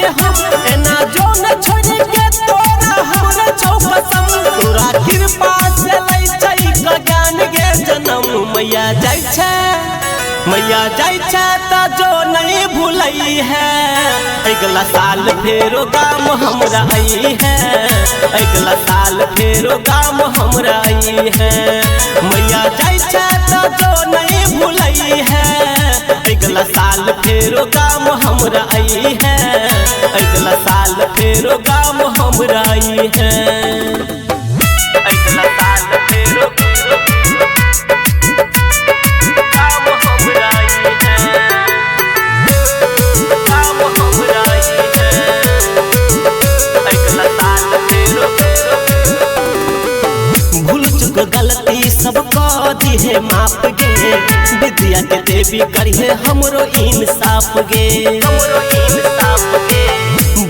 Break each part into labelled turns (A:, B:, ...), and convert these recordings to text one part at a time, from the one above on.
A: के हम एना जो न छोड़ के तोरा हमरा चौकसम तोरा कृपा से लै छै ज्ञान गे जन्म मैया जाय छै त जो नहीं भूलई है अगला साल फेरो गाम हमरा आई है अगला साल फेरो गाम हमरा आई है मैया जाय छै त जो नहीं भूलई है अगला साल फेरो गाम हमरा आई है अगला साल फेरो गाम हमरा आई है अगला साल फेरो गलती सब कह दिहे माफ गे विद्या के देवी करिए हमरो इंसाफ गे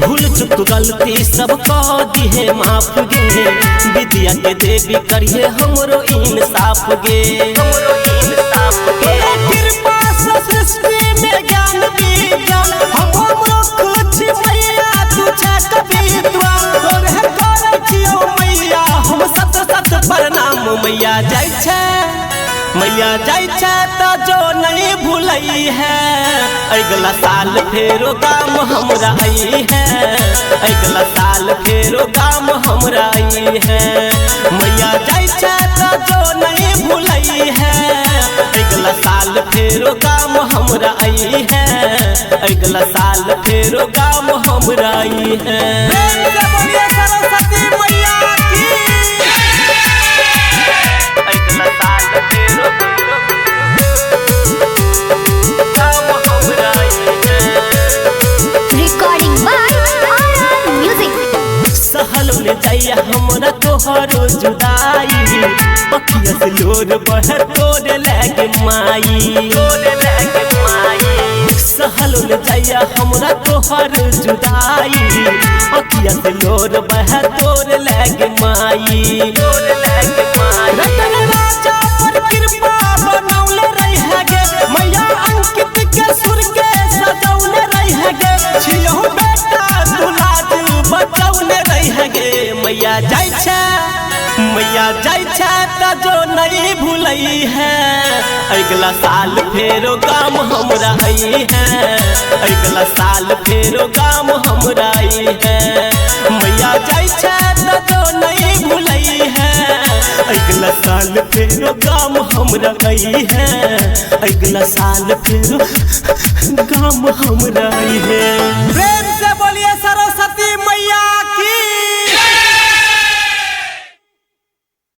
A: भूल चुक गलती सब कह दिहे माफ गे विद्या के देवी करिए हमरो इंसाफ गे कृपा से सृष्टि में ज्ञान विज्ञान हमरो कुछ मैया तू छै कवित्वा तोरे करै छियौ मैया हम सत सत प्रणाम मैया जाय छै त जो नहीं भूलई है अगला साल फेरो गाम हमरा आई है अगला साल फेरो गाम हमरा आई है मैया जाय छै त जो नहीं भूलई है अगला साल फेरो गाम हमरा आई है अगला साल फेरो गाम हमरा आई है सरस्वती मैया की अगला साल फेरो गाम हमरा आई है
B: रिकॉर्डिंग बाय आर म्यूजिक
A: सहल में जाइया हमरा तोहरो जुदाई पखिया से लोर बह तोरे लागे माई सहल में जाइया हमरा तोहर जुदाई पखिया से लोर बह तोरे लागे माई रतन राजा पर कृपा बनौले रही गे मैया अंकित के सुर के सजौले रही गे छियौ बेटा दुलाद बचौले रही गे मैया जाय छै त जो नहीं भूलई है अगला साल फेरो गाम हमरा आई है अगला साल फेरो गाम हमरा आई है मैया जाय छै त जो नहीं भूलई है अगला साल फेरो गाम हमरा आई है अगला साल फेरो गाम हमरा आई है प्रेम से बोलिए